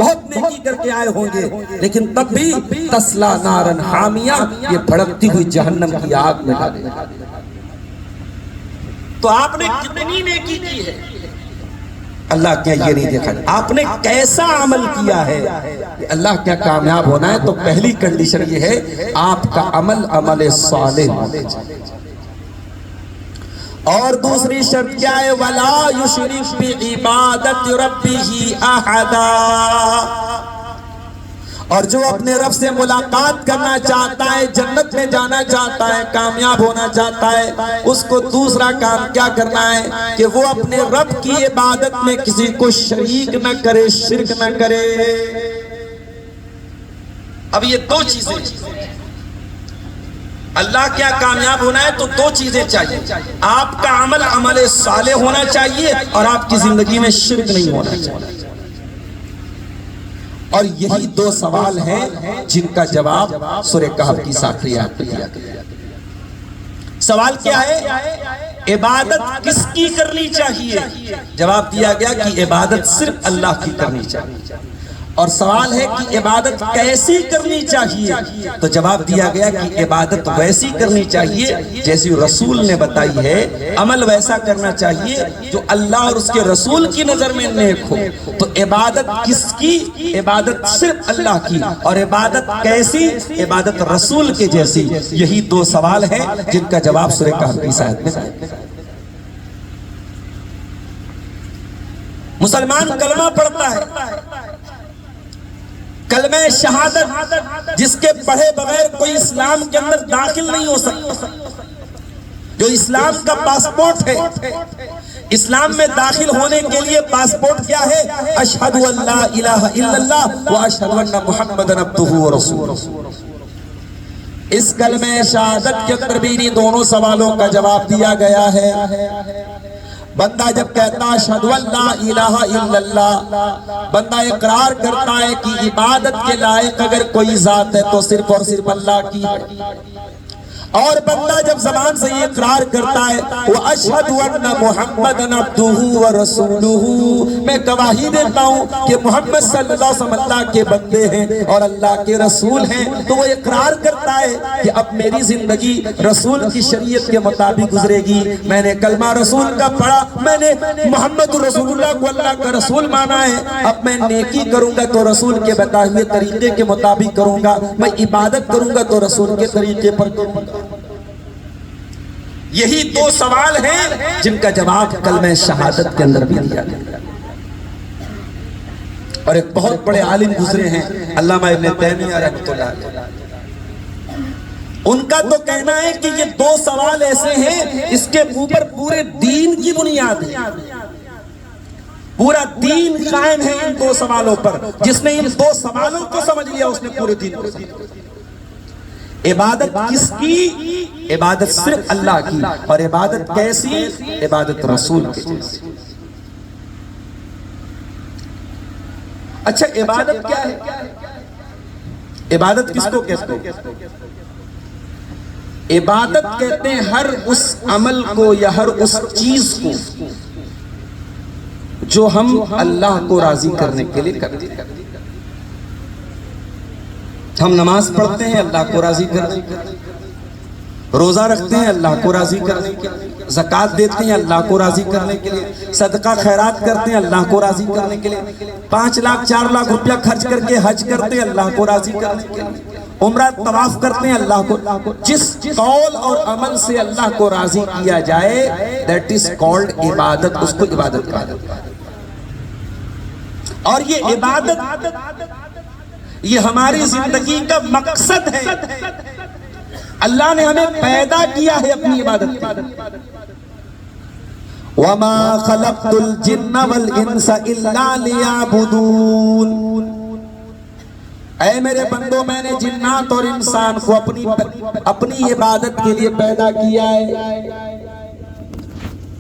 بہت نیکی کر کے آئے ہوں گے، لیکن تب بھی تسلا نارن حامیہ، یہ بھڑکتی ہوئی جہنم کی آگ میں ڈالے گا۔ تو آپ نے کتنی نیکی کی ہے؟ اللہ کیا یہ نہیں دیکھا آپ نے کیسا عمل کیا ہے؟ اللہ کیا کامیاب ہونا ہے تو پہلی کنڈیشن یہ ہے آپ کا عمل عمل صالح ہونا چاہیے، اور دوسری شرط کیا ہے؟ وَلَا يُشْرِكْ بِعِبَادَةِ رَبِّهِ أَحَدًا، اور جو اپنے رب سے ملاقات کرنا چاہتا ہے، جنت میں جانا چاہتا ہے، کامیاب ہونا چاہتا ہے، اس کو دوسرا کام کیا کرنا ہے کہ وہ اپنے رب کی عبادت میں کسی کو شریک نہ کرے، شرک نہ کرے۔ اب یہ دو چیزیں، اللہ کیا کامیاب ہونا ہے تو دو چیزیں چاہیے، آپ کا عمل عمل صالح ہونا چاہیے اور آپ کی زندگی میں شرک نہیں ہونا چاہیے۔ اور یہی دو سوال ہیں جن کا جواب سورہ کہف کی آخری آیت میں دیا گیا۔ سوال کیا ہے؟ عبادت کس کی کرنی چاہیے؟ جواب دیا گیا کہ عبادت صرف اللہ کی کرنی چاہیے۔ اور سوال ہے کہ عبادت کیسی کرنی چاہیے؟ تو جواب دیا گیا کہ عبادت ویسی کرنی چاہیے جیسی رسول نے بتائی ہے، عمل ویسا کرنا چاہیے جو اللہ اور اس کے رسول کی نظر میں نیک ہو۔ تو عبادت کس کی؟ عبادت صرف اللہ کی، اور عبادت کیسی؟ عبادت رسول کے جیسی۔ یہی دو سوال ہیں جن کا جواب سورہ کہف کی آیت میں ہے۔ مسلمان کلمہ پڑھتا ہے، کلمہ شہادت جس کے پڑھے بغیر کوئی اسلام کے اندر داخل نہیں ہو سکتا، جو اسلام کا پاسپورٹ ہے۔ اسلام میں داخل ہونے کے لیے پاسپورٹ کیا ہے؟ اشہد ان لا الہ الا اللہ و اشہد ان محمد عبدہ و رسولہ۔ اس کلمہ شہادت کے اندر بھی انہی دونوں سوالوں کا جواب دیا گیا ہے۔ بندہ جب کہتا ہے اشہد ان لا الہ الا اللہ، بندہ اقرار کرتا ہے کہ عبادت کے لائق اگر کوئی ذات ہے تو صرف اور صرف اللہ کی ہے، اور بندہ جب زبان سے یہ اقرار کرتا ہے وَأَشْهَدُ أَنَّ مُحَمَّدًا عَبْدُهُ وَرَسُولُهُ، میں گواہی دیتا ہوں کہ محمد صلی اللہ علیہ وسلم اللہ کے بندے ہیں اور اللہ کے رسول ہیں، تو وہ اقرار کرتا ہے کہ اب میری زندگی رسول کی شریعت کے مطابق گزرے گی۔ میں نے کلمہ رسول کا پڑھا، میں نے محمد رسول اللہ کو اللہ کا رسول مانا ہے، اب میں نیکی کروں گا تو رسول کے بتائے ہوئے طریقے کے مطابق کروں گا، میں عبادت کروں گا تو رسول کے طریقے پر کروں گا۔ یہی دو سوال ہیں جن کا جواب کلمہ شہادت کے اندر بھی دیا گیا۔ اور ایک بہت بڑے عالم گزرے ہیں علامہ ابن تیمیہ رحمۃ اللہ علیہ، ان کا تو کہنا ہے کہ یہ دو سوال ایسے ہیں اس کے اوپر پورے دین کی بنیاد ہے، پورا دین قائم ہے ان دو سوالوں پر۔ جس نے ان دو سوالوں کو سمجھ لیا اس نے پورے دین کو سمجھ لیا۔ عبادت کس کی؟ عبادت صرف اللہ کی، اور عبادت کیسی؟ عبادت رسول کی جیسی۔ اچھا عبادت کیا ہے؟ عبادت کس کو کہتے ہیں؟ عبادت کہتے ہیں ہر اس عمل کو یا ہر اس چیز کو جو ہم اللہ کو راضی کرنے کے لیے کرتے ہیں۔ ہم نماز پڑھتے ہیں اللہ کو راضی کرنے کے لیے، روزہ رکھتے ہیں اللہ کو راضی کرنے کے لیے، زکوٰۃ دیتے ہیں اللہ کو راضی کرنے کے لیے، صدقہ خیرات کرتے ہیں اللہ کو راضی کرنے کے لیے، 5 لاکھ 4 لاکھ روپیہ خرچ کر کے حج کرتے ہیں اللہ کو راضی کرنے کے لیے، عمرہ طواف کرتے ہیں اللہ کو۔ جس قول اور عمل سے اللہ کو راضی کیا جائے that is called عبادت، اس کو عبادت کہا جاتا ہے۔ اور یہ عبادت یہ ہماری زندگی کا مقصد ہے۔ اللہ نے ہمیں پیدا کیا ہے اپنی عبادت کے لیے۔ وَمَا خَلَقْتُ الْجِنَّ وَالْإِنسَ إِلَّا لِيَعْبُدُونَ، اے میرے بندوں میں نے جنات اور انسان کو اپنی عبادت کے لیے پیدا کیا ہے۔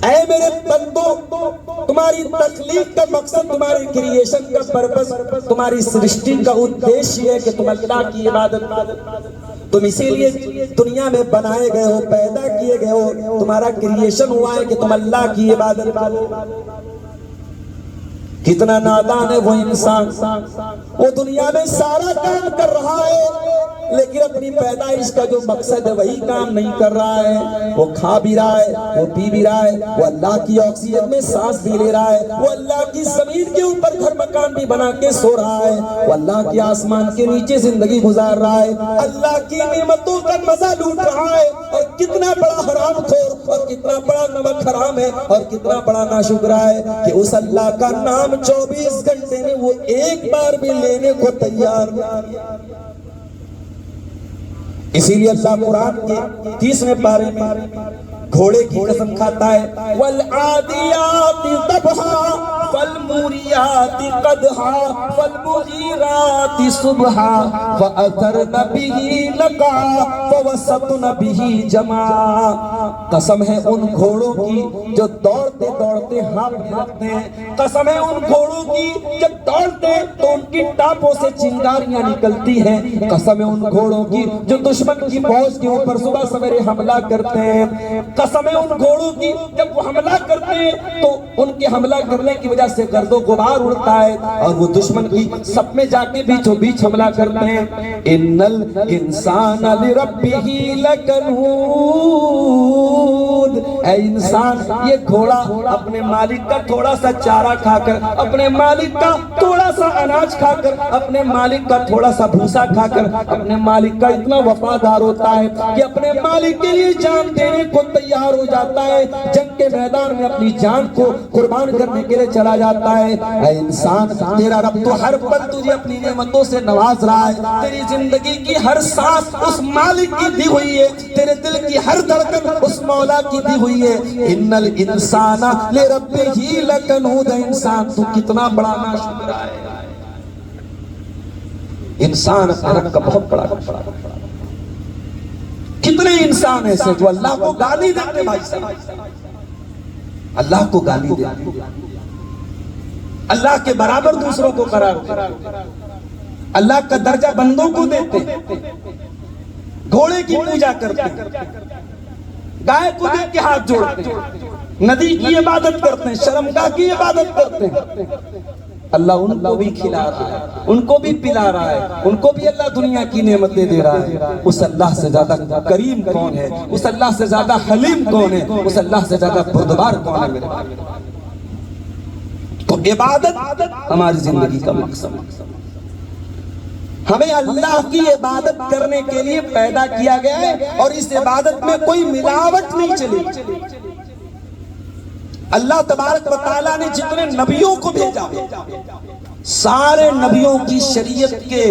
اے میرے بندوں، تمہاری تخلیق کا مقصد، تمہاری کریشن کا پرپس، تمہاری سرشٹی کا ادیشیہ ہے کہ تم اللہ کی عبادت کرو۔ تم اسی لیے دنیا میں بنائے گئے ہو، پیدا کیے گئے ہو، تمہارا کریشن ہوا ہے کہ تم اللہ کی عبادت کرو۔ کتنا نادان ہے وہ انسان، وہ دنیا میں سارا کام کر رہا ہے لیکن اپنی پیدائش کا جو مقصد ہے وہی کام نہیں کر رہا ہے۔ وہ کھا بھی رہا ہے، وہ پی بھی رہا ہے، وہ اللہ کی آکسیجن میں سانس بھی لے رہا ہے، وہ اللہ کی زمین کے اوپر گھر مکان بھی بنا کے سو رہا ہے، وہ اللہ کے آسمان کے نیچے زندگی گزار رہا ہے، اللہ کی نعمتوں کا مزہ لوٹ رہا ہے۔ اور کتنا بڑا حرام خور اور کتنا بڑا نمک حرام ہے اور کتنا بڑا ناشکرا ہے کہ اس اللہ کا نام 24 گھنٹے میں وہ ایک بار بھی لینے کو تیار نہیں۔ اسی لیے اللہ قرآن کے 30ویں پارے میں گھوڑے کی قسم کھاتا ہے، وَالْعَادِيَاتِ ضَبْحًا فَالْمُورِيَاتِ قَدْحًا فَالْمُغِيرَاتِ صُبْحًا فَأَثَرْنَ بِهِ نَقْعًا فَوَسَطْنَ بِهِ جَمْعًا۔ قسم ہے ان گھوڑوں کی جو دوڑتے دوڑتے ہانپ لگتے ہیں، قسم ہے ان گھوڑوں کی جب دوڑتے تو ان کی ٹانپوں سے چنگاریاں نکلتی ہیں، قسم ہے ان گھوڑوں کی جو دشمن کی فوج کے اوپر صبح سویرے حملہ کرتے ہیں، قسم ہے ان گھوڑوں کی جب وہ حملہ کرتے ہیں تو ان کے حملہ کرنے کی وجہ سے گرد و غبار اڑتا ہے اور وہ دشمن کی سب میں جا کے بیچوں بیچ حملہ کرتے ہیں۔ ان الانسان لربہ لکنود، اے انسان یہ گھوڑا اپنے مالک کا تھوڑا سا چارہ کھا کر، اپنے مالک کا تھوڑا سا اناج کھا کر، اپنے مالک کا تھوڑا سا بھوسا کھا کر اپنے مالک کا اتنا وفادار ہوتا ہے کہ اپنے مالک کے لیے جان دینے کو تیار ہو جاتا ہے، جنگ کے میدان میں اپنی جان کو قربان کرنے کے لیے چلا جاتا ہے۔ اے انسان تیرا رب تو ہر پل تجھے اپنی نعمتوں سے نواز رہا ہے، تیری زندگی کی ہر سانس اس مالک کی دی ہوئی ہے، تیرے دل کی ہر دھڑکن اس مولا کی دی ہوئی ہے۔ ان الانسان لربہ لکنود، انسان تو کتنا بڑا ناشکرا ہے۔ انسان اپنے رب کا بہت بڑا کتنے انسان ایسے جو اللہ کو گالی دیتے، بھائی صاحب اللہ کو گالی دیتے، اللہ کے برابر دوسروں کو قرار دیتے، اللہ کا درجہ بندوں کو دیتے، گھوڑے کی پوجا کرتے، گائے کو دیکھ کے ہاتھ جوڑتے، ندی کی عبادت کرتے ہیں، شرمگاہ کی عبادت کرتے ہیں۔ اللہ ان کو بھی کھلا رہا ہے، ان کو بھی پلا رہا ہے، ان کو بھی اللہ دنیا کی نعمتیں دے رہا ہے۔ اس اللہ سے زیادہ کریم کون ہے؟ اس اللہ سے زیادہ حلیم کون ہے؟ اس اللہ سے زیادہ بردبار کون ہے میرے بھائی؟ تو عبادت ہماری زندگی کا مقصد، ہمیں اللہ کی عبادت کرنے کے لیے پیدا کیا گیا ہے اور اس عبادت میں کوئی ملاوٹ نہیں چلے۔ اللہ تبارک و تعالیٰ نے جتنے نبیوں کو بھیجا سارے نبیوں کی شریعت کے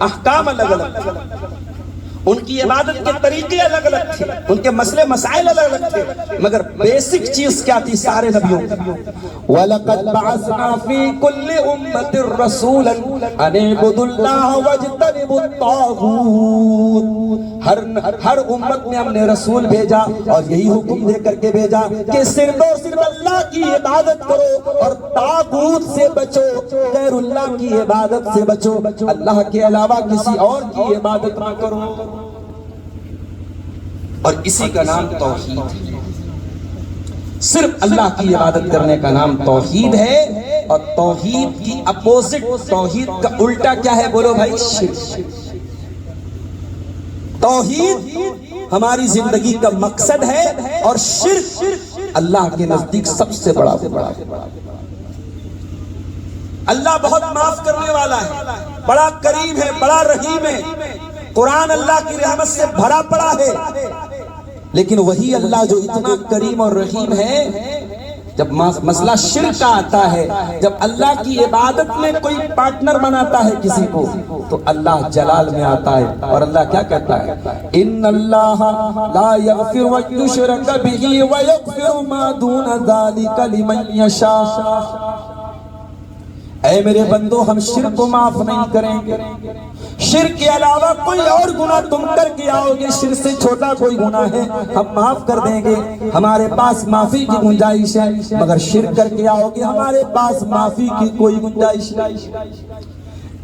احکام الگ الگ تھے، ان کی عبادت کے طریقے الگ الگ تھے، ان کے مسئلے مسائل الگ الگ تھے، مگر بیسک چیز کیا تھی سارے نبیوں کی؟ وَلَقَدْ بَعَثْنَا فِي كُلِّ أُمَّةٍ رَسُولًا أَنِ اعْبُدُوا اللَّهَ وَاجْتَنِبُوا الطَّاغُوتَ۔ ہر امت میں ہم نے رسول بھیجا اور یہی حکم دے کر کے بھیجا کہ صرف اور صرف اللہ کی عبادت کرو اور طاغوت سے بچو، غیر اللہ کی عبادت سے بچو، اللہ کے علاوہ کسی اور کی عبادت نہ کرو۔ اور اسی کا نام توحید ہے، صرف اللہ کی عبادت کرنے کا نام توحید ہے۔ اور توحید کی اپوزٹ، توحید کا الٹا کیا ہے بولو بھائی؟ شرک۔ توحید ہماری زندگی کا مقصد ہے اور شرک اللہ کے نزدیک سب سے بڑا ہے۔ اللہ بہت معاف کرنے والا ہے، بڑا کریم ہے، بڑا رحیم ہے، قرآن اللہ کی رحمت سے بھرا پڑا ہے، لیکن وہی اللہ جو اتنا کریم اور رحیم ہے، جب مسئلہ شرک کا آتا ہے، جب اللہ کی عبادت میں کوئی پارٹنر بناتا ہے کسی کو، تو اللہ جلال میں آتا ہے اور اللہ کیا کہتا ہے؟ ان اللہ لا یغفر ویشرک بہ ویغفر ما دون ذلک لمن یشاء۔ اے میرے بندو ہم شرک کو معاف نہیں کریں گے، شرک کے علاوہ کوئی اور گناہ تم کر کے آؤ گے، شرک سے چھوٹا کوئی گناہ ہے ہم معاف کر دیں گے، ہمارے پاس معافی کی گنجائش ہے، مگر شرک کر کے آؤ گے ہمارے پاس معافی کی کوئی گنجائش نہیں۔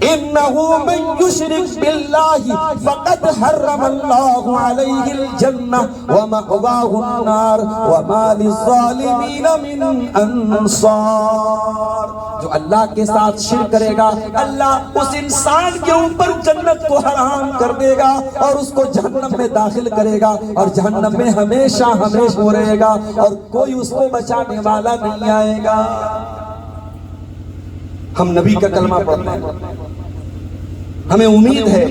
انہو من یشرک باللہ فقد حرم اللہ علیہ الجنہ ومأواہ النار وما للظالمین من انصار۔ جو اللہ کے ساتھ شرک کرے گا اللہ اس انسان کے اوپر جنت کو حرام کر دے گا اور اس کو جہنم میں داخل کرے گا اور جہنم میں ہمیشہ ہمیشہ رہے گا اور کوئی اس کو بچانے والا نہیں آئے گا۔ ہم نبی کا کلمہ پڑھتے ہیں، ہمیں امید ہے،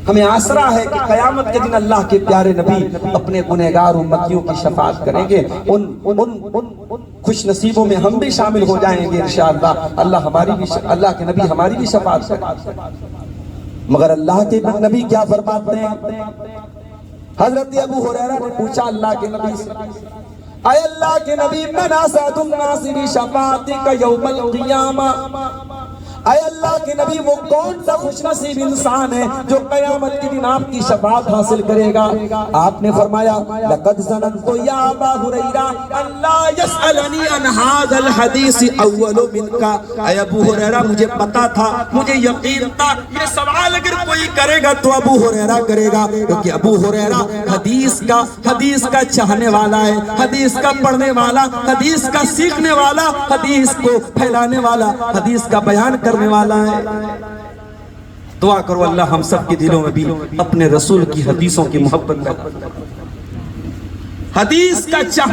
ہمیں آسرا ہے کہ قیامت کے دن اللہ کے پیارے نبی اپنے گنہگار امتیوں کی شفاعت کریں گے، ان خوش نصیبوں میں ہم بھی شامل ہو جائیں گے انشاءاللہ۔ اللہ کے نبی ہماری بھی شفاعت کریں۔ مگر اللہ کے نبی کیا فرماتے ہیں؟ حضرت ابو ہریرہ نے پوچھا اللہ کے نبی سے، اے اللہ کے نبی من اسعد الناس بشفاعتک یوم القیامہ، اے اللہ کے نبی وہ کون سا خوش نصیب انسان ہے جو قیامت کے دن آپ کی شفاعت حاصل کرے گا؟ آپ نے فرمایا لقد ظننت یا ابا ہریرہ ان لا يسألنی عن هذا الحدیث اول منک، اے ابو ہریرہ مجھے پتا تھا، مجھے یقین تھا یہ سوال اگر کوئی کرے گا تو ابو ہریرہ کرے گا، کیونکہ ابو ہریرہ حدیث کا چاہنے والا ہے، حدیث کا پڑھنے والا، حدیث کا سیکھنے والا، حدیث کو پھیلانے والا، حدیث کا بیان کرنے والا ہے۔ دعا کرو اللہ ہم سب کے دلوں میں بھی اپنے رسول کی حدیثوں کی محبت پیدا کرے، حدیث کا چاہنے